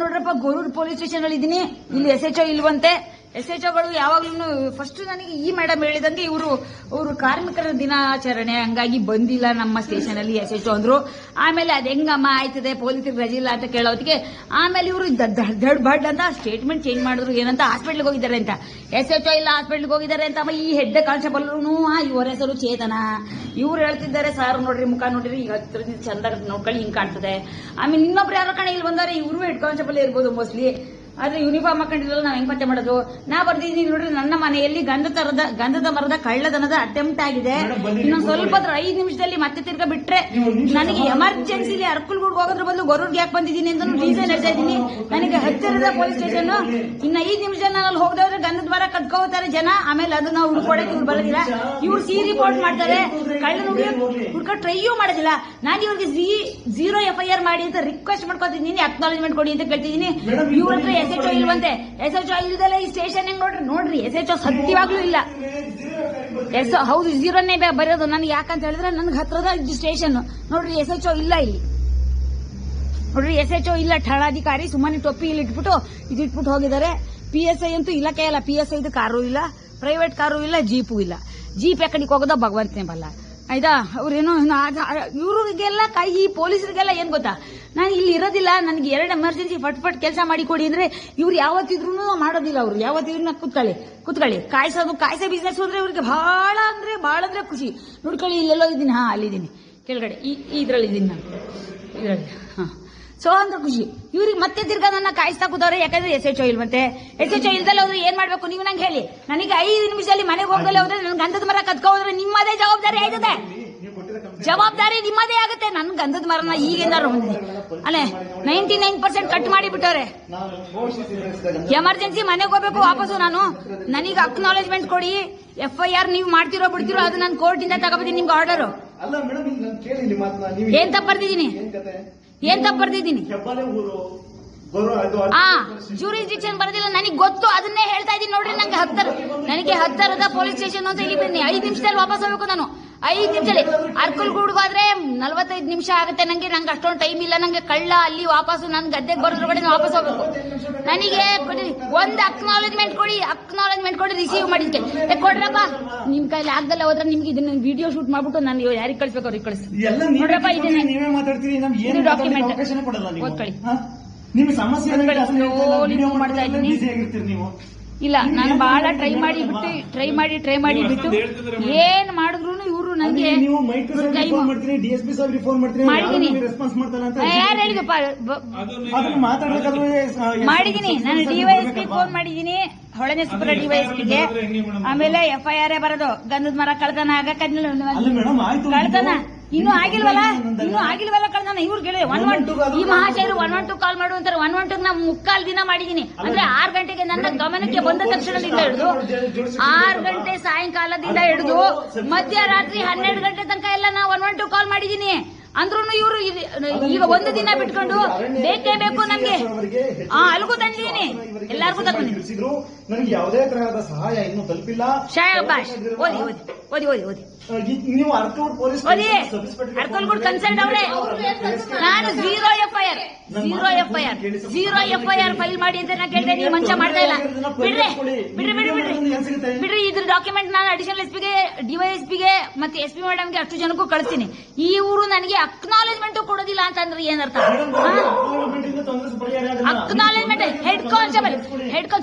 ನೋಡ್ರಪ್ಪ, Goruru police station ಅಲ್ಲಿ ಇದ್ದೀನಿ. ಇಲ್ಲಿ SHO ಇಲ್ವಂತೆ. SHOಗಳು ಯಾವಾಗ್ಲೂ ಫಸ್ಟ್ ನನಗೆ ಈ ಮೇಡಮ್ ಹೇಳಿದಂಗೆ ಇವರು ಕಾರ್ಮಿಕರ ದಿನಾಚರಣೆ ಹಂಗಾಗಿ ಬಂದಿಲ್ಲ ನಮ್ಮ ಸ್ಟೇಷನ್ ಅಲ್ಲಿ SHO ಅಂದ್ರು. ಆಮೇಲೆ ಅದ್ ಹೆಂಗಮ್ಮ ಆಯ್ತದೆ ಪೊಲೀಸರಿಗೆ ರಜೆ ಇಲ್ಲ ಅಂತ ಕೇಳೋದಕ್ಕೆ ಆಮೇಲೆ ಇವರು ದಡ್ ಬಡ್ ಅಂತ ಸ್ಟೇಟ್ಮೆಂಟ್ ಚೇಂಜ್ ಮಾಡಿದ್ರು. ಏನಂತ ಹಾಸ್ಪಿಟ್ಲ್ಗೆ ಹೋಗಿದ್ದಾರೆ ಅಂತ. SHO ಇಲ್ಲ ಹಾಸ್ಪಿಟ್ಲ್ಗೆ ಹೋಗಿದ್ದಾರೆ ಅಂತ. ಈ ಹೆಡ್ ಕಾನ್ಸ್ಟೇಬಲ್ ಇವರ ಹೆಸರು ಚೇತನ. ಇವ್ರು ಹೇಳ್ತಿದ್ದಾರೆ, ಸರ್ ನೋಡ್ರಿ ಮುಖ ನೋಡ್ರಿ, ಈಗ ಹತ್ರದಿಂದ ಚಂದ ನೋಡ್ಕೊಳ್ಳಿ ಹಿಂಗ್ ಕಾಣ್ತದೆ. ಆಮೇಲೆ ಇನ್ನೊಬ್ರು ಯಾರೋ ಕಣ ಇಲ್ಲಿ ಬಂದಾರೆ, ಇವರು ಹೆಡ್ ಕಾನ್ಸ್ಟೇಬಲ್ ಇರ್ಬೋದು ಮೋಸ್ಟ್ಲಿ. ಆದ್ರೆ ಯೂನಿಫಾರ್ಮ್ ಹಾಕೊಂಡಿರಲ್ಲ, ನಾವ್ ಹೆಂಗ್ ಪತ್ತೆ ಮಾಡೋದು? ನಾ ಬರ್ದಿದ್ದೀನಿ ನೋಡ್ರಿ, ನನ್ನ ಮನೆಯಲ್ಲಿ ಗಂಧದ ಮರದ ಕಳ್ಳತನದ ಅಟೆಂಪ್ಟ್ ಆಗಿದೆ. ಇನ್ನೊಂದ್ ಸ್ವಲ್ಪ 5 ನಿಮಿಷದಲ್ಲಿ ಮತ್ತೆ ತಿರ್ಗಾ ಬಿಟ್ರೆ ನನಗೆ ಎಮರ್ಜೆನ್ಸಿಲಿ ಅರ್ಕಲ್ಗೂಡ್ ಹೋಗೋದ್ರ ಬದಲು ಗೊರೂರ್ಗೆ ಯಾಕೆ ಬಂದಿದ್ದೀನಿ ಅಂತ ರೀಸನ್ ಹೇಳ್ತಾ ಇದ್ದೀನಿ. ನನಗೆ ಹತ್ತಿರದ ಪೊಲೀಸ್ ಸ್ಟೇಷನ್. ಇನ್ನ 5 ನಿಮಿಷ ನಾನು ಹೋಗದವ್ರೆ ಗಂಧದ ಮರ ಕದ್ಕೋತಾರೆ ಜನ. ಆಮೇಲೆ ಅದನ್ನ ಹುಡ್ಕೊಡಕ್ಕೆ ಇವ್ರು ಬರೋದಿಲ್ಲ. ಇವ್ರು ಸಿ ರಿಪೋರ್ಟ್ ಮಾಡ್ತಾರೆ, ಕಳ್ಳನ ಹುಡ್ಕ ಟ್ರೈಯೂ ಮಾಡೋದಿಲ್ಲ. ನಾನು ಇವ್ರಿಗೆ 0 FIR ಮಾಡಿ ಅಂತ ರಿಕ್ವೆಸ್ಟ್ ಮಾಡ್ಕೊತಿದ್ದೀನಿ, ಅಕ್ನಾಲೇಜ್ಮೆಂಟ್ ಕೊಡಿ ಅಂತ ಕೇಳ್ತಿದ್ದೀನಿ. ಇವ್ರ ಹತ್ರ SHO ಇಲ್ವಂತೆ. SHO ಇಲ್ದಲ್ಲ ಈ ಸ್ಟೇಷನ್ ಹೆಂಗ್ ನೋಡ್ರಿ SHO ಸತ್ಯವಾಗ್ಲೂ ಇಲ್ಲ. ಹೌದು, 0ನೇ ಬರೋದು. ನನಗೆ ಯಾಕಂತ ಹೇಳಿದ್ರೆ ನನ್ಗೆ ಹತ್ರದ ಸ್ಟೇಷನ್ ನೋಡ್ರಿ, SHO ಇಲ್ಲ ಇಲ್ಲಿ ನೋಡ್ರಿ. SHO ಇಲ್ಲ. ಠಾಣಾಧಿಕಾರಿ ಸುಮ್ಮನೆ ಟೊಪ್ಪಿ ಇಲ್ಲಿ ಇಟ್ಬಿಟ್ಟು ಹೋಗಿದ್ದಾರೆ. PSI ಅಂತೂ ಇಲ್ಲಕ್ಕೆ ಇಲ್ಲ. PSI ಕಾರು ಇಲ್ಲ, ಪ್ರೈವೇಟ್ ಕಾರು ಇಲ್ಲ, ಜೀಪು ಇಲ್ಲ. ಜೀಪ್ ಯಾಕಡಿಗೆ ಹೋಗೋದ ಭಗವಂತನೇ ಬಲ್ಲ. ಆಯ್ತಾ? ಅವ್ರೇನು ಇವ್ರಿಗೆಲ್ಲ ಈ ಪೊಲೀಸರಿಗೆಲ್ಲ ಏನ್ ಗೊತ್ತಾ, ನಾನು ಇಲ್ಲಿ ಇರೋದಿಲ್ಲ, ನನಗೆ 2 ಎಮರ್ಜೆನ್ಸಿ ಫಟ್ ಕೆಲಸ ಮಾಡಿ ಕೊಡಿ ಅಂದ್ರೆ ಇವ್ರು ಯಾವತ್ತಿದ್ರು ಮಾಡೋದಿಲ್ಲ. ಅವ್ರು ಯಾವತ್ತಿದ್ರು ಕುತ್ಕೊಳ್ಳಿ ಕಾಯ್ಸೋ ಬಿಸ್ನೆಸ್ ಹೋದ್ರೆ ಇವ್ರಿಗೆ ಬಹಳ ಅಂದ್ರೆ ಖುಷಿ. ನೋಡ್ಕೊಳ್ಳಿ, ಇಲ್ಲೆಲ್ಲೋ ಇದ್ದೀನಿ, ಅಲ್ಲಿದ್ದೀನಿ ಕೆಳಗಡೆ, ಇದ್ರಲ್ಲಿ ಇದ್ದೀನಿ ನಾನು, ಇದ್ರಲ್ಲಿ. ಸೊ ಅಂದ್ರೆ ಖುಷಿ. ಇವ್ರಿಗೆ ಮತ್ತೆ ತಿರ್ಗಾ ನನ್ನ ಕಾಯಿಸ್ತಾ ಕೂತವ್ರೆ. ಯಾಕಂದ್ರೆ SHO ಇಲ್ವಂತೆ. SHO ಇಲ್ದಲ್ಲ ಹೋದ್ರೆ ಏನ್ ಮಾಡ್ಬೇಕು ನೀವು ನಂಗೆ ಹೇಳಿ. ನನಗೆ 5 ನಿಮಿಷದಲ್ಲಿ ಮನೆಗೆ ಹೋಗದಲ್ಲೇ ಹೋದ್ರೆ ನನ್ ಗಂಧದ ಮರ ಕದ್ಕೊ ಹೋದ್ರೆ ನಿಮ್ಮದೇ ಜವಾಬ್ದಾರಿ ಆಯ್ತದೆ. ಜವಾಬ್ದಾರಿ ನಿಮ್ಮದೇ ಆಗುತ್ತೆ. ನನ್ ಗಂಧದ ಮರನ ಈಗಿಂದ ಅಲ್ಲೇ 99% ಕಟ್ ಮಾಡಿ ಬಿಟ್ಟವ್ರೆ. ಎಮರ್ಜೆನ್ಸಿ ಮನೆಗೆ ಹೋಗ್ಬೇಕು ವಾಪಸ್ಸು ನಾನು. ನನಗೆ ಅಕ್ನಾಲೇಜ್ಮೆಂಟ್ ಕೊಡಿ. FIR ನೀವು ಮಾಡ್ತಿರೋ ಬಿಡ್ತಿರೋ ಅದು ನಾನು ಕೋರ್ಟ್ ಇಂದ ತಗೋಬಿದ್ದೀನಿ ನಿಮ್ಗೆ ಆರ್ಡರ್. ಏನ್ ತಪ್ಪು ಬರ್ದಿದ್ದೀನಿ? ಜೂರಿಸ್ಡಿಕ್ಷನ್ ಬರೋದಿಲ್ಲ ನನಗೆ ಗೊತ್ತು, ಅದನ್ನೇ ಹೇಳ್ತಾ ಇದ್ದೀನಿ ನೋಡ್ರಿ. ನನಗೆ ಹತ್ತರದ ಪೊಲೀಸ್ ಸ್ಟೇಷನ್ ಅಂತ ಇಲ್ಲಿ ಬನ್ನಿ. 5 ನಿಮಿಷದಲ್ಲಿ ವಾಪಸ್ ಹೋಗ್ಬೇಕು ನಾನು. 5 ನಿಮಿಷದಲ್ಲಿ ಅರ್ಕಲ್ಗೂಡ್ಗಾದ್ರೆ 45 ನಿಮಿಷ ಆಗುತ್ತೆ. ನಂಗೆ ಅಷ್ಟೊಂದು ಟೈಮ್ ಇಲ್ಲ. ನಂಗೆ ಕಳ್ಳ ಅಲ್ಲಿ ವಾಪಸ್ ನನ್ ಗದ್ದೆಗೆ ಬರೋದ್ರೊಳಗಡೆ ವಾಪಸ್ ಹೋಗ್ಬೇಕು. ನನಗೆ ಒಂದು ಅಕ್ನಾಲೇಜ್ಮೆಂಟ್ ಕೊಡಿ ರಿಸೀವ್ ಮಾಡಿದ್ಕೆ ಕೊಡ್ರಪ್ಪ. ನಿಮ್ ಕೈಲಿ ಆಗ್ದಲ್ಲ ಹೋದ್ರೆ ನಿಮ್ಗೆ ಇದನ್ನ ವಿಡಿಯೋ ಶೂಟ್ ಮಾಡ್ಬಿಟ್ಟು ನಾನು ಯಾರಿಗೆ ಕಳ್ಸ್ಬೇಕು ಅವ್ರಿಗೆ ಕಳಿಸ್ತೀನಿ. ನೋಡ್ರಪ್ಪ, ಇದು ಡಾಕ್ಯುಮೆಂಟ್ ಓದ್ಕೊಳ್ಳಿ. ನಿಮ್ ಸಮಸ್ಯೆ ಮಾಡ್ತಾ ಇದ್ದೀನಿ. ಇಲ್ಲ, ನಾನು ಬಹಳ ಟ್ರೈ ಮಾಡಿ ಬಿಟ್ಟು ಏನ್ ಮಾಡಿದ್ರು ಇವರು ನನಗೆ ಮಾಡಿದೀನಿ. ಯಾರು ಹೇಳಿದಪ್ಪ? ಮಾಡಿದೀನಿ ನಾನು. DYSP ಫೋನ್ ಮಾಡಿದೀನಿ, ಹೊಳೆನರಸೀಪುರ DYSPಗೆ. ಆಮೇಲೆ FIR ಬರೋದು ಗಂಧದ ಮರ ಕಳ್ತನ ಕಳ್ತನ ಇನ್ನೂ ಆಗಿಲ್ವಲ್ಲ ಕಳ್ತನ. ಇವ್ರು ಕೇಳಿ 112 ಈ ಮಹಾಶಯರು 112 ಕಾಲ್ ಮಾಡು ಅಂತಾರೆ. 112 ನಾ 3/4 ದಿನ ಮಾಡಿದೀನಿ. ಅಂದ್ರೆ 6 ಗಂಟೆಗೆ ನನ್ನ ಗಮನಕ್ಕೆ ಬಂದ ತಕ್ಷಣದಿಂದ ಹಿಡಿದು 6 ಗಂಟೆ ಸಾಯಂಕಾಲದಿಂದ ಹಿಡಿದು ಮಧ್ಯರಾತ್ರಿ 12 ಗಂಟೆ ತನಕ ಎಲ್ಲ ನಾ 112 ಕಾಲ್ ಮಾಡಿದೀನಿ. ಅಂದ್ರೂ ಇವರು ಈಗ 1 ದಿನ ಬಿಟ್ಕೊಂಡು ಬೇಕೇ ಬೇಕು ನಮ್ಗೆ. ಅಲ್ಗೂ ತಂದಿದ್ದೀನಿ, ಎಲ್ಲಾರ್ಗೂ ತಗೊಂಡಿದ್ದೀನಿ. ನನಗೆ ಯಾವುದೇ ತರಹದ ಸಹಾಯ ಇನ್ನೂ ತಲುಪಿಲ್ಲ. ಶಾಬಾಷ್, ಓದಿ ನೀವು ಅರ್ಕಲ್ಗೂಡ್ ಕನ್ಸಲ್ಟ್ ಅವ್ರೆ. ನಾನು 0 FIR ಫೈಲ್ ಮಾಡಿ ಅಂತ ನಾ ಕೇಳಿದೆ. ನೀವು ಮಂಚ ಮಾಡ್ತಾ ಇಲ್ಲ. ಬಿಡ್ರಿ ಇದ್ರ ಡಾಕ್ಯುಮೆಂಟ್ ನಾನು ಅಡಿಷನಲ್ SPಗೆ, DYSPಗೆ ಮತ್ತೆ SP ಮೇಡಮ್ಗೆ ಅಷ್ಟು ಜನಕ್ಕೂ ಕಳಿಸ್ತೀನಿ. ಈ ಊರು ನನಗೆ ಅಕ್ನಾಲೇಜ್ಮೆಂಟ್ ಕೊಡೋದಿಲ್ಲ ಅಂತಂದ್ರೆ ಏನರ್ಥ? ಅಕ್ನಾಲೇಜ್ಮೆಂಟ್ ಹೆಡ್ ಕಾನ್ಸ್ಟೇಬಲ್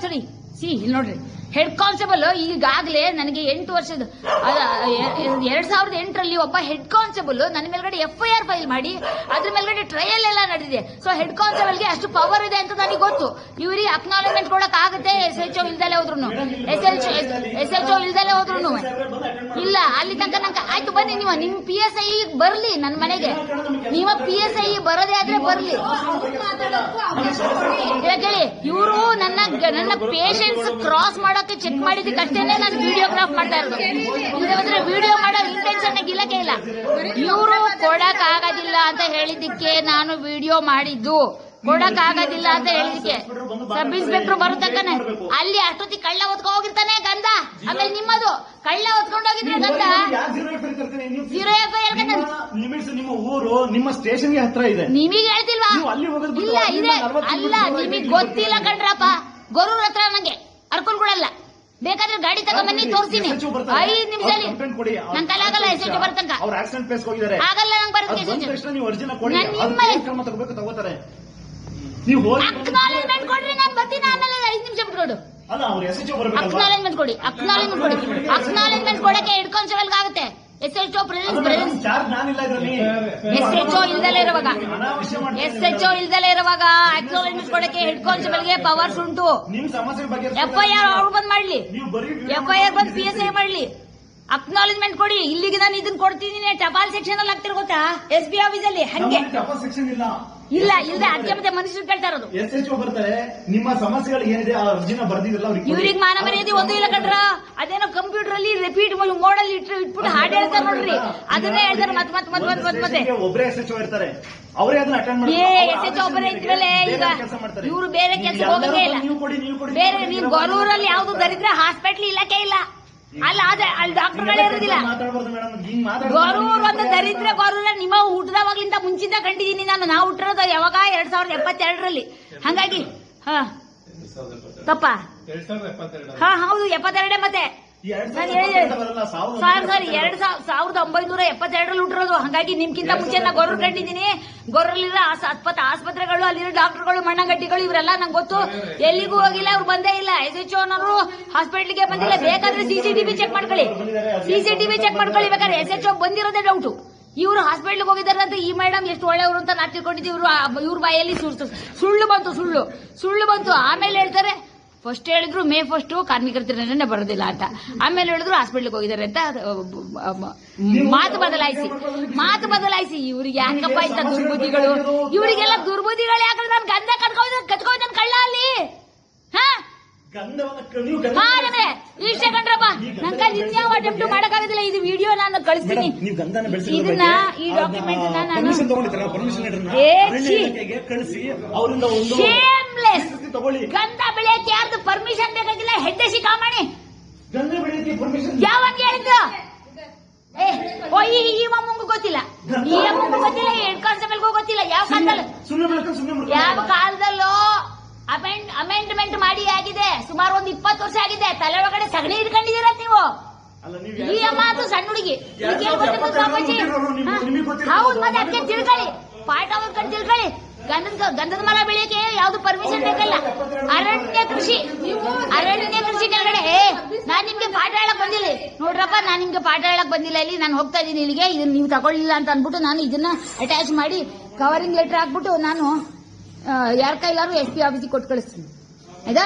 ಇಲ್ಲಿ ನೋಡ್ರಿ, ಹೆಡ್ ಕಾನ್ಸ್ಟೇಬಲ್ ಈಗಾಗಲೇ ನನಗೆ 8 ವರ್ಷದ 2008ರಲ್ಲಿ ಒಬ್ಬ ಹೆಡ್ ಕಾನ್ಸ್ಟೇಬಲ್ ನನ್ನ ಮೇಲ್ಗಡೆ FIR ಫೈಲ್ ಮಾಡಿ ಅದ್ರ ಮೇಲ್ಗಡೆ ಟ್ರಯಲ್ ಎಲ್ಲ ನಡೆದಿದೆ. ಸೊ ಹೆಡ್ ಕಾನ್ಸ್ಟೇಬಲ್ಗೆ ಅಷ್ಟು ಪವರ್ ಇದೆ ಅಂತ ನನಗೆ ಗೊತ್ತು. ಇವರಿಗೆ ಅಕ್ನಾಲೇಜ್ಮೆಂಟ್ ಕೊಡಕ್ ಆಗುತ್ತೆ. SHO ಇಲ್ದಲೆ ಹೋದ್ರು ಇಲ್ಲ. ಅಲ್ಲಿ ತನಕ ನಂಗೆ ಆಯ್ತು, ಬನ್ನಿ ನೀವು ನಿಮ್ PSI ಬರ್ಲಿ ನನ್ನ ಮನೆಗೆ. ನಿಮ್ಮ PSI ಬರೋದೇ ಆದ್ರೆ ಬರ್ಲಿ. ಹೇಳಿ, ಇವರು ನನ್ನ ಪೇಷನ್ಸ್ ಕ್ರಾಸ್ ಮಾಡೋಕೆ ಚೆಕ್ ಮಾಡಿದಕ್ಕಷ್ಟೇನೆ ನಾನು ವಿಡಿಯೋಗ್ರಾಫ್ ಮಾಡ್ತಾ ಇರೋದು. ಇಲ್ಲದ್ರೆ ವಿಡಿಯೋ ಮಾಡೋ ಇಂಟೆನ್ಷನ್ ಗಿಲ್ಲಕ್ಕೆ ಇಲ್ಲ. ಇವರು ಕೊಡಕ್ ಆಗೋದಿಲ್ಲ ಅಂತ ಹೇಳಿದ್ದಕ್ಕೆ ನಾನು ವಿಡಿಯೋ ಮಾಡಿದ್ದು. ಕೊಡಕ್ ಆಗೋದಿಲ್ಲ ಅಂತ ಹೇಳಿದಕ್ಕೆ ಸಬ್ ಇನ್ಸ್ಪೆಕ್ಟರ್ ಬರುತ್ತಕ್ಕನೆ ಅಲ್ಲಿ ಅಷ್ಟೊತ್ತಿಗೆ ಕಳ್ಳ ಹೊತ್ಕೊಂಡ್ ಹೋಗಿರ್ತಾನೆ ಗಂಧ. ಆಮೇಲೆ ನಿಮ್ಮದು ಕಳ್ಳ ಹೊತ್ಕೊಂಡು ಹೋಗಿದ್ರೆ ಗಂಧ ಜೀರೋ ಎಫ್ಐಆರ್ ಲಿಮಿಟ್ಸ್. ನಿಮ್ಮ ಊರು ನಿಮ್ಮ ಸ್ಟೇಷನ್ಗೆ ಹತ್ರ ಇದೆ. ನಿಮಗೆ ಹೇಳ್ತಿಲ್ವಾ? ಇಲ್ಲ ಇದೆ ಅಲ್ಲ, ನಿಮಗ್ ಗೊತ್ತಿಲ್ಲ ಕಣ್ರಪ್ಪ. ಗೊರೂರ್ ಹತ್ರ ನಂಗೆ ಅರ್ಕೊಂಡ್ ಕೊಡಲ್ಲ. ಬೇಕಾದ್ರೆ ಗಾಡಿ ತಗೊಂಬನ್ನಿ ತೋರಿಸ್ತೀನಿ 5 ನಿಮಿಷದಲ್ಲಿ. ನನ್ ಕೈಲಾಗಲ್ಲ ಎಸ್ಎಚ್ಒ ಬರ್ತಂಕ. ಆಗಲ್ಲ ನಂಗೆ ಬರುತ್ತೆ ಅಕ್ನಾಲೆಜ್ಮೆಂಟ್ ಕೊಡ್ರಿ. ನಾನು ಬರ್ತೀನಿ ಆಮೇಲೆ 5 ನಿಮಿಷ ಬಿಟ್ಕೊಡು. ಅಕ್ನಾಲೆಜ್ಮೆಂಟ್ ಕೊಡಿ. ಅಕ್ನಾಲೆಜ್ಮೆಂಟ್ ಕೊಡಕ್ಕೆ ಹೆಡ್ ಕಾನ್ಸ್ಟೇಬಲ್ ಆಗುತ್ತೆ. ಎಸ್ಎಚ್ಒ ಎಸ್ಎಚ್ಒ ಇಲ್ದಲೇ ಇರುವಾಗ ಅಕ್ನಾಲೆಜ್ಮೆಂಟ್ ಕೊಡಕ್ಕೆ ಹೆಡ್ ಕಾನ್ಸ್ಟೇಬಲ್ಗೆ ಪವರ್ಸ್ ಉಂಟು. ಎಫ್ಐಆರ್ ಅವ್ರು ಬಂದ್ ಮಾಡ್ಲಿ, ಎಫ್ಐಆರ್ ಬಂದ್ PSI ಮಾಡ್ಲಿ. ಅಕ್ನಾಲೆಜ್ಮೆಂಟ್ ಕೊಡಿ. ಇಲ್ಲಿಗೆ ನಾನು ಇದನ್ನ ಕೊಡ್ತಿದ್ದೀನಿ. ಟಪಾಲ್ ಸೆಕ್ಷನ್ ಅಲ್ಲಿ ಆಗ್ತಿರ್ ಗೊತ್ತಾ? SB ಆಫೀಸಲ್ಲಿ ಹಂಗೆ ಇಲ್ಲ ಅದಕ್ಕೆ ಮತ್ತೆ ಮನುಷ್ಯರು ಕೇಳ್ತಾ ಇರೋದು. SHO ಬರ್ತಾರೆ, ನಿಮ್ಮ ಸಮಸ್ಯೆಗಳು ಏನಿದೆ ಆ ಅರ್ಜಿನ ಬರ್ದಿದ್ರಲ್ಲ ಇವ್ರಿಗೆ ಮಾನ ಮರ್ಯಾದೆ ಒಂದು ಇಲ್ಲ ಕಟ್ರ. ಅದೇನೋ ಕಂಪ್ಯೂಟರ್ ಅಲ್ಲಿ ರಿಪೀಟ್ ಮೋಡಲ್ಲಿ ಇಟ್ಬಿಟ್ಟು ಹಾಡು ಹೇಳ್ತಾರೆ ನೋಡ್ರಿ, ಅದನ್ನೇ ಹೇಳ್ತಾರೆ ಮತ್ತೆ ಒಬ್ಬರೇ SHO ಇರ್ತಾರೆ, ಅವರೇ ಅದನ್ನ ಅಟೆಂಡ್ ಮಾಡಿ. SHO ಒಬ್ಬರೇ ಇದ್ಮೇಲೆ ಈಗ ಇವ್ರು ಬೇರೆ ಕೆಲಸ ಹೋಗಂಗೇ ಇಲ್ಲ. ಬೇರೆ ನೀವು ಗೊರೂರಲ್ಲಿ ಯಾವ್ದು ದರಿದ್ರ ಹಾಸ್ಪಿಟಲ್ ಇಲಾಖೆ ಇಲ್ಲ ಅಲ್ಲ, ಅಲ್ಲಿ ಡಾಕ್ಟರ್ಗಳೇ ಇರೋದಿಲ್ಲ. ಗೊರೂರು ಅಂತ ದರಿದ್ರ ಗೊರೂರ ನಿಮ್ಮ ಹುಟ್ಟದವಾಗ್ಲಿಂದ ಮುಂಚಿಂದ ಕಂಡಿದ್ದೀನಿ ನಾನು. ನಾವು ಹುಟ್ಟಿರೋದು ಯಾವಾಗ 2072ರಲ್ಲಿ. ಹಂಗಾಗಿ ತಪ್ಪ ಹೌದು 72 ಮತ್ತೆ ನಾನು ಹೇಳಿದೆ 1972ರಲ್ಲಿ ಹುಟ್ಟಿರೋದು. ಹಂಗಾಗಿ ನಿಮ್ಗಿಂತ ಮುಂಚೆ ನಾ ಗೊರೂರು ಕಂಡಿದ್ದೀನಿ. ಗೊರೂರಲ್ಲಿರೋ ಆಸ್ಪತ್ರೆಗಳು, ಅಲ್ಲಿರೋ ಡಾಕ್ಟರ್ಗಳು, ಮಣ್ಣಗಟ್ಟಿಗಳು ಇವರೆಲ್ಲ ನಂಗೆ ಗೊತ್ತು. ಎಲ್ಲಿಗೂ ಹೋಗಿಲ್ಲ, ಅವ್ರು ಬಂದೇ ಇಲ್ಲ. SHO ಅನ್ನೋರು ಹಾಸ್ಪಿಟ್ಲಿಗೆ ಬಂದಿಲ್ಲ. ಬೇಕಾದ್ರೆ CCTV ಚೆಕ್ ಮಾಡ್ಕೊಳ್ಳಿ, ಬೇಕಾದ್ರೆ SHO ಬಂದಿರೋದೇ ಡೌಟು. ಇವರು ಹಾಸ್ಪಿಟ್ಲಿಗೆ ಹೋಗಿದ್ದಾರೆ ಅಂತ ಈ ಮೇಡಮ್ ಎಷ್ಟು ಒಳ್ಳೆಯವರು ಅಂತ ನಾ ತಿಳ್ಕೊಂಡಿದ್ದೀವಿ. ಇವ್ರ ಬಾಯಲ್ಲಿ ಸುಳ್ಳು ಬಂತು. ಆಮೇಲೆ ಹೇಳ್ತಾರೆ, ಫಸ್ಟ್ ಹೇಳಿದ್ರು May 1 ಕಾರ್ಮಿಕರ ದಿನಾಚರಣೆ ಬರೋದಿಲ್ಲ ಅಂತ. ಆಮೇಲೆ ಹೇಳಿದ್ರು ಹಾಸ್ಪಿಟ್ಲಿಗೆ ಹೋಗಿದ್ದಾರೆ ಅಂತ. ಮಾತು ಬದಲಾಯಿಸಿ ಇವ್ರಿಗೆ ಯಾಕಪ್ಪ ಇಂತ ದುರ್ಬುದ್ಧಿಗಳು? ಇವರಿಗೆಲ್ಲ ದುರ್ಬುದ್ಧಿಗಳು ಯಾಕಂದ್ರೆ ನಾನು ಗಂಧ ಕಟ್ಕೋಯ್ತಾನ ಕಳ್ಳ ಅಲ್ಲಿ. ಇಷ್ಟೇ ಕಂಡ್ರಪ್ಪ. ನನ್ ಕೈ ಇನ್ಯಾವ ಅಟೆಂಪ್ಟ್ ಮಾಡಕ್ಕಾಗೋದಿಲ್ಲ. ಇದು ವಿಡಿಯೋ ನಾನು ಕಳಿಸ್ತೀನಿ. ಇದನ್ನ ಈ ಡಾಕ್ಯುಮೆಂಟ್ ಶೇಮ್ಲೆಸ್. ಗಂಧ ಬೆಳೆಯಕ್ಕೆ ಯಾರ್ದು ಪರ್ಮಿಷನ್ ಬೇಕಾಗಿಲ್ಲ. ಹೆಡ್ಡೆ ಶಿಖಾಮಣಿ ಯಾವಾಗ ಹೇಳಿದ್ದು? ಈ ಅಮ್ಮಂಗೂ ಗೊತ್ತಿಲ್ಲ, ಹೆಡ್ ಕಾನ್ಸ್ಟೇಬಲ್ಗೂ ಗೊತ್ತಿಲ್ಲ. ಯಾವ ಕಾಲದಲ್ಲೋ ಅಮೆಂಡ್ಮೆಂಟ್ ಮಾಡಿ ಆಗಿದೆ. ಸುಮಾರು 20 ವರ್ಷ ಆಗಿದೆ. ತಲೆ ಒಳಗಡೆ ಸಗಣಿ ಇಟ್ಕೊಂಡಿದ್ದೀರ ನೀವು. ಈ ಅಮ್ಮ ಅದು ಸಣ್ಣ ಹುಡುಗಿ. ಹೌದು, ಮತ್ತೆ ಅದಕ್ಕೆ ತಿಳ್ಕೊಳ್ಳಿ. ಪಾಠ ಓದ್ಕೊಂಡು ತಿಳ್ಕೊಳ್ಳಿ. ಗಂಧದ ಮರ ಬೆಳೆಯಕ್ಕೆ ಯಾವ್ದು ಪರ್ಮಿಷನ್ ಬೇಕಲ್ಲ. ಅರಣ್ಯ ಕೃಷಿ ಕೆಳಗಡೆ ನಾನ್ ನಿಮ್ಗೆ ಪಾಠ ಹೇಳಕ್ ಬಂದಿಲ್ಲ ನೋಡ್ರಪ್ಪ. ನಾನ್ ನಿಮ್ಗೆ ಪಾಠ ಹೇಳಕ್ ಬಂದಿಲ್ಲ. ಇಲ್ಲಿ ನಾನು ಹೋಗ್ತಾ ಇದ್ದೀನಿ ಇಲ್ಲಿಗೆ. ಇದನ್ನ ನೀವು ತಗೊಳ್ಳಿಲ್ಲ ಅಂತ ಅನ್ಬಿಟ್ಟು ನಾನು ಇದನ್ನ ಅಟ್ಯಾಚ್ ಮಾಡಿ ಕವರಿಂಗ್ ಲೆಟರ್ ಹಾಕ್ಬಿಟ್ಟು ನಾನು ಯಾರ ಕೈಲಾರು SP ಆಫೀಸಿಗೆ ಕೊಟ್ಟು ಕಳಿಸ್ತೀನಿ. ಆಯ್ತಾ?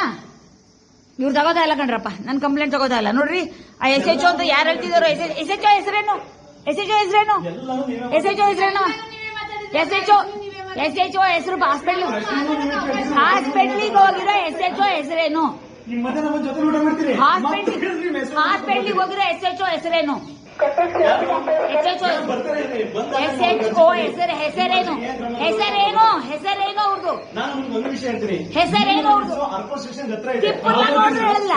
ಇವ್ರು ತಗೋತಾ ಇಲ್ಲ ಕಣ್ರಪ್ಪ, ನನ್ ಕಂಪ್ಲೇಂಟ್ ತಗೋತಾ ಇಲ್ಲ. ನೋಡ್ರಿ ಆ SHO ಅಂತ ಯಾರು ಹೇಳ್ತಿದಾರೋ. SHO ಹೆಸರೇನು? SHO ಹೆಸರು ಹಾಸ್ಪಿಟ್ಲಿಗೆ ಹೋಗಿರೋ SHO ಹೆಸರೇನು? ಹಾಸ್ಪಿಟ್ಲಿಗೆ ಹೋಗಿರೋ SHO ಹೆಸರೇನು? ಹೆಸರೇನು ಅವ್ರದ್ದು? ತಿಪ್ಪುರ್ಲ ನೋಡಿದ್ರೆ ಹೇಳಲ್ಲ.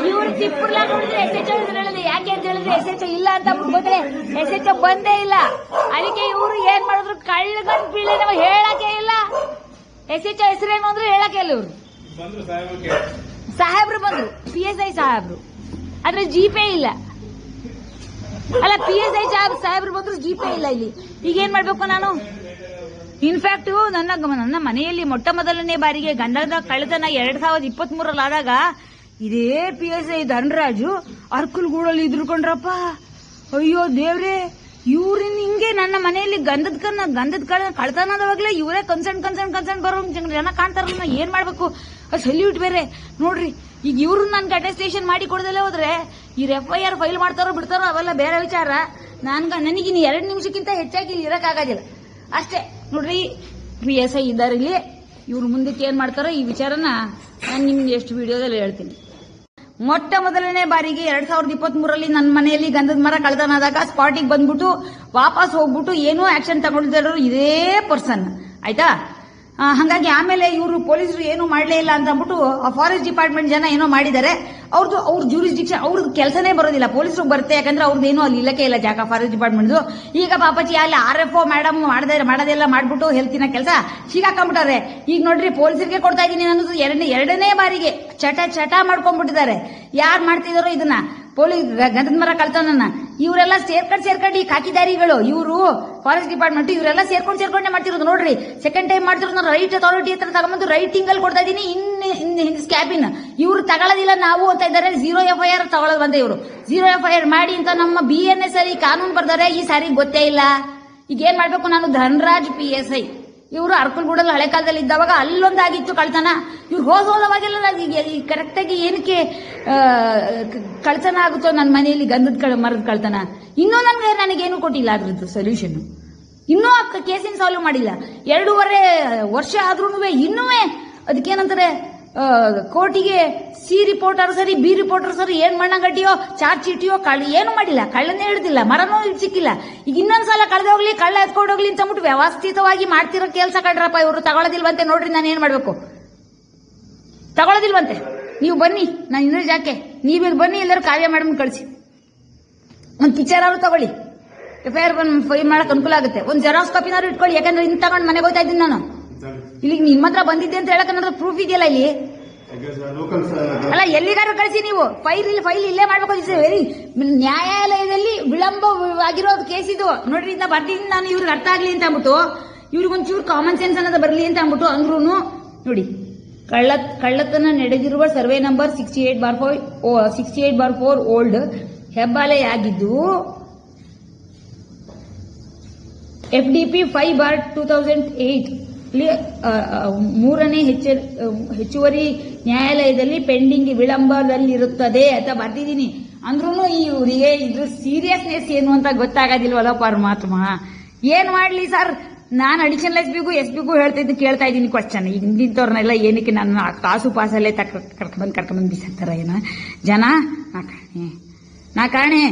ಇವ್ರು ತಿಪ್ಪುರ್ಲ ನೋಡಿದ್ರೆ SHO ಹೆಸರು ಹೇಳಲ್ಲ. ಯಾಕೆ ಅಂತ ಹೇಳಿದ್ರೆ SHO ಇಲ್ಲ ಅಂತ ಬಂದ್ರೆ SHO ಬಂದೇ ಇಲ್ಲ. ಅದಕ್ಕೆ ಇವ್ರು ಏನ್ ಮಾಡಿದ್ರು ಕಳ್ಳಗನ್ ಬೀಳಿ ನಾವು ಹೇಳಕ್ಕೆ ಇಲ್ಲ. SHO ಹೆಸರೇನು ಅಂದ್ರೆ ಹೇಳಕ್ಕೆ ಇಲ್ಲ. ಇವ್ರು ಸಾಹೇಬ್ರು ಬಂದ್ರು, PSI ಸಾಹೇಬ್ರು, ಆದ್ರೆ ಜೀಪೇ ಇಲ್ಲ. ಅಲ್ಲ, PSI ಸಾಹೇಬ್ರು ಬಂದ್ರು, ಜೀಪೇ ಇಲ್ಲ ಇಲ್ಲಿ. ಈಗ ಏನ್ ಮಾಡ್ಬೇಕು ನಾನು? ಇನ್ಫ್ಯಾಕ್ಟ್ ನನ್ನ ಮನೆಯಲ್ಲಿ ಮೊಟ್ಟ ಮೊದಲನೇ ಬಾರಿಗೆ ಗಂಧದ ಕಳ್ಳತನ 2023ರಲ್ಲಿ ಆದಾಗ ಇದೇ PSI ಧನರಾಜು ಅರ್ಕಲ್ಗೂಡಲ್ಲಿ ಇದ್ರುಕೊಂಡ್ರಪ್ಪ. ಅಯ್ಯೋ ದೇವ್ರೆ, ಇವ್ರಿನ್ ಹಿಂಗೆ ನನ್ನ ಮನೆಯಲ್ಲಿ ಗಂಧದ ಕಳ್ಳತನದವಾಗ್ಲೇ ಇವರೇ ಕನ್ಸರ್ನ್ ಬರೋ ಜನ ಕಾಣ್ತಾರಲ್ಲ. ಏನ್ ಮಾಡ್ಬೇಕು? ಸಲ್ಯೂಟ್ ಬೇರೆ ನೋಡ್ರಿ. ಈಗ ಇವ್ರು ನನ್ಗೆ ಅಟೆಸ್ಟೇಷನ್ ಮಾಡಿ ಕೊಡದಲ್ಲೇ ಹೋದ್ರೆ ಇವ್ರು FIR ಫೈಲ್ ಮಾಡ್ತಾರೋ ಬಿಡ್ತಾರೋ ಅವೆಲ್ಲ ಬೇರೆ ವಿಚಾರ. ನನಗಿನ್ನು 2 ನಿಮಿಷಕ್ಕಿಂತ ಹೆಚ್ಚಾಗಿ ಇಲ್ಲಿ ಇರಕ್ಕಾಗೋದಿಲ್ಲ ಅಷ್ಟೇ. ನೋಡ್ರಿ, PSI ಇದ್ದಾರೆ ಇಲ್ಲಿ. ಇವ್ರು ಮುಂದಕ್ಕೆ ಏನ್ ಮಾಡ್ತಾರೋ ಈ ವಿಚಾರನ ನಾನು ನಿಮ್ಗೆ ಎಷ್ಟು ವಿಡಿಯೋದಲ್ಲಿ ಹೇಳ್ತೀನಿ. ಮೊಟ್ಟ ಮೊದಲನೇ ಬಾರಿಗೆ 2023ರಲ್ಲಿ ನನ್ನ ಮನೆಯಲ್ಲಿ ಗಂಧದ ಮರ ಕಳ್ಳತನ ಆದಾಗ ಸ್ಪಾಟಿಗೆ ಬಂದ್ಬಿಟ್ಟು ವಾಪಸ್ ಹೋಗ್ಬಿಟ್ಟು ಏನೂ ಆಕ್ಷನ್ ತಗೊಂಡಿದ್ದಾರೋ ಇದೇ ಪರ್ಸನ್. ಆಯ್ತಾ? ಹಂಗಾಗಿ ಆಮೇಲೆ ಇವರು ಪೊಲೀಸರು ಏನೂ ಮಾಡಲೇ ಇಲ್ಲ ಅಂತ ಅಂದ್ಬಿಟ್ಟು ಆ ಫಾರೆಸ್ಟ್ ಡಿಪಾರ್ಟ್ಮೆಂಟ್ ಜನ ಏನೋ ಮಾಡಿದ್ದಾರೆ. ಅವ್ರ ಜೂರಿಸ್ಡಿಕ್ಷನ್ ಅವ್ರದ್ದು ಕೆಲಸನೇ ಬರೋದಿಲ್ಲ, ಪೊಲೀಸರು ಬರುತ್ತೆ. ಯಾಕಂದ್ರೆ ಅವ್ರದ್ದು ಏನೋ ಅಲ್ಲಿ ಇಲ್ಲಕ್ಕೆ ಇಲ್ಲ ಜಾಗ ಫಾರೆಸ್ಟ್ ಡಿಪಾರ್ಟ್ಮೆಂಟ್. ಈಗ ಪಾಪಚ್ಚಿ ಅಲ್ಲಿ RFO ಮೇಡಮ್ ಮಾಡೋದೆಲ್ಲ ಮಾಡ್ಬಿಟ್ಟು ಹೆಲ್ತಿನ ಕೆಲಸ ಸಿಗಾಕೊಂಡ್ಬಿಟ್ಟಾರೆ. ಈಗ ನೋಡ್ರಿ ಪೊಲೀಸರಿಗೆ ಕೊಡ್ತಾ ಇದೀನಿ ಅನ್ನೋದು ಎರಡನೇ ಬಾರಿಗೆ ಚಟ ಮಾಡ್ಕೊಂಡ್ಬಿಟ್ಟಿದ್ದಾರೆ. ಯಾರು ಮಾಡ್ತಿದಾರೋ ಇದನ್ನ ಪೊಲೀಸ್ ಗಂಧದ ಮರ ಕಳ್ತನನ್ನ ಇವರೆಲ್ಲ ಸೇರ್ಕೊಂಡು ಈ ಕಾಕಿದಾರಿಗಳು ಇವರು ಫಾರೆಸ್ಟ್ ಡಿಪಾರ್ಟ್ಮೆಂಟ್ ಇವರೆಲ್ಲ ಸೇರ್ಕೊಂಡೆ ಮಾಡ್ತಿರೋದು ನೋಡ್ರಿ. ಸೆಕೆಂಡ್ ಟೈಮ್ ಮಾಡ್ತಿರೋದು ರೈಟ್ ಅಥಾರಿಟಿ ಹತ್ರ ತಗೊಂಬಂದು ರೈಟಿಂಗ್ ಅಲ್ಲಿ ಕೊಡ್ತಾ ಇದೀನಿ ಇನ್ ಕ್ಯಾಬಿನ್. ಇವ್ರು ತಗೊಳ್ಳೋದಿಲ್ಲ ನಾವು ಅಂತ ಇದ್ದಾರೆ. 0 FIR ತಗೊಳ್ಳೋದು ಬಂದೆ ಇವರು. 0 FIR ಮಾಡಿ ಅಂತ ನಮ್ಮ BNS ಅಲ್ಲಿ ಕಾನೂನು ಬರ್ದಾರೆ. ಈ ಸಾರಿ ಗೊತ್ತೇ ಇಲ್ಲ. ಈಗ ಏನ್ ಮಾಡ್ಬೇಕು, ನಾನು ಧನರಾಜ್ PSI ಇವರು ಅರ್ಕಲ್ಗೂಡಲ್ಲಿ ಹಳೆ ಕಾಲದಲ್ಲಿ ಇದ್ದವಾಗ ಅಲ್ಲೊಂದಾಗಿತ್ತು ಕಳ್ತನ. ಇವ್ರು ಹೋದವಾಗೆಲ್ಲ ಕರೆಕ್ಟ್ ಆಗಿ ಏನಕ್ಕೆ ಕಳ್ತನ ಆಗುತ್ತೋ ನನ್ನ ಮನೆಯಲ್ಲಿ ಗಂಧದ ಮರದ ಕಳ್ತನ. ಇನ್ನೂ ನನಗೇನು ಕೊಟ್ಟಿಲ್ಲ ಅದ್ರದ್ದು ಸೊಲ್ಯೂಷನ್. ಇನ್ನೂ ಕೇಸಿನ ಸಾಲ್ವ್ ಮಾಡಿಲ್ಲ. 2.5 ವರ್ಷ ಆದ್ರೂ ಇನ್ನೂ ಅದಕ್ಕೇನಂತಾರೆ ಕೋರ್ಟಿಗೆ C ರಿಪೋರ್ಟರ್ ಸರಿ B ರಿಪೋರ್ಟರ್ ಸರಿ ಏನ್ ಮಣ್ಣಗಡ್ಡಿಯೋ ಚಾರ್ಜ್ ಶೀಟಿಯೋ ಏನು ಮಾಡಿಲ್ಲ. ಕಳ್ಳನೇ ಹಿಡಿದಿಲ್ಲ, ಮರನೂ ಸಿಕ್ಕಿಲ್ಲ. ಈಗ ಇನ್ನೊಂದ್ಸಲ ಕಳೆದೋಗ್ಲಿ ಕಳ್ಳ ಎತ್ಕೊಂಡೋಗ್ಲಿ ಅಂತ ಅಂದ್ಬಿಟ್ಟು ವ್ಯವಸ್ಥಿತವಾಗಿ ಮಾಡ್ತಿರೋ ಕೆಲಸ ಕಂಡ್ರಪ್ಪ ಇವರು. ತಗೊಳ್ಳೋದಿಲ್ವಂತೆ ನೋಡ್ರಿ, ನಾನು ಏನ್ ಮಾಡ್ಬೇಕು? ತಗೊಳ್ಳೋದಿಲ್ವಂತೆ. ನೀವು ಬನ್ನಿ, ನಾನು ಇಂದ್ರ ಜಾಕೆ ನೀವು ಬನ್ನಿ, ಎಲ್ಲರೂ ಕಾವ್ಯ ಮೇಡಮ್ ಕಳಿಸಿ. ಒಂದು ಪಿಕ್ಚರ್ ಅವರು ತಗೊಳ್ಳಿ, FIR ಫೈಲ್ ಮಾಡಕ್ ಅನುಕೂಲ ಆಗುತ್ತೆ. ಒಂದು ಜೆರಾಕ್ಸ್ ಕಾಪಿನಾದ್ರು ಇಟ್ಕೊಳ್ಳಿ. ಯಾಕಂದ್ರೆ ಇನ್ ತಗೊಂಡು ಮನೆಗೆ ಹೋಗ್ತಾ ಇದ್ದೀನಿ ನಾನು. ಇಲ್ಲಿಗೆ ನಿಮ್ಮ ಹತ್ರ ಬಂದಿದ್ದೆ ಅಂತ ಹೇಳಕ್ ಏನಾದ್ರು ಪ್ರೂಫ್ ಇದೆಯಲ್ಲ ಇಲ್ಲಿ? ಅಲ್ಲ, ಎಲ್ಲಿಗಾರು ಕಳಿಸಿ ನೀವು. ಫೈಲ್ ಇಲ್ಲೇ ಮಾಡ್ಬೇಕು. ವೆರಿ ನ್ಯಾಯಾಲಯದಲ್ಲಿ ವಿಳಂಬವಾಗಿರೋದು ಕೇಸ್ ಇದು ನೋಡ್ರಿ. ಇಂದ ಬರ್ತೀನಿ ನಾನು, ಇವ್ರಿಗೆ ಅರ್ಥ ಆಗ್ಲಿ ಅಂತ ಅಂದ್ಬಿಟ್ಟು, ಇವ್ರಿಗೊಂಚೂರು ಕಾಮನ್ ಸೆನ್ಸ್ ಅನ್ನೋದು ಬರಲಿ ಅಂತ ಅಂದ್ಬಿಟ್ಟು ಅಂದ್ರೂ ನೋಡಿ. ಕಳ್ಳತನ ನಡೆದಿರುವ ಸರ್ವೆ ನಂಬರ್ 68/4 ಓಲ್ಡ್ ಹೆಬ್ಬಾಲೆಯಾಗಿದ್ದು FDP 5/2008 3ನೇ ಹೆಚ್ಚುವರಿ ನ್ಯಾಯಾಲಯದಲ್ಲಿ ಪೆಂಡಿಂಗ್ ವಿಳಂಬದಲ್ಲಿರುತ್ತದೆ ಅಂತ ಬರ್ತಿದ್ದೀನಿ. ಅಂದ್ರೂ ಇವರಿಗೆ ಇದ್ರ ಸೀರಿಯಸ್ನೆಸ್ ಏನು ಅಂತ ಗೊತ್ತಾಗೋದಿಲ್ವಲ್ಲ ಪರಮಾತ್ಮ. ಏನ್ ಮಾಡ್ಲಿ ಸರ್? ನಾನು ಅಡಿಷನಲ್ SPಗೂ ಕೇಳ್ತಾ ಇದ್ದೀನಿ ಕ್ವಶನ್. ಇಂಥವ್ರನ್ನೆಲ್ಲ ಏನಕ್ಕೆ ನನ್ನ ಕಾಸು ಪಾಸಲ್ಲೇ ಕರ್ಕೊಂಡ್ಬಂದು ಬಿಸಾಕ್ತಾರ ಏನ ಜನ? ನಾ ಕಾಣೆ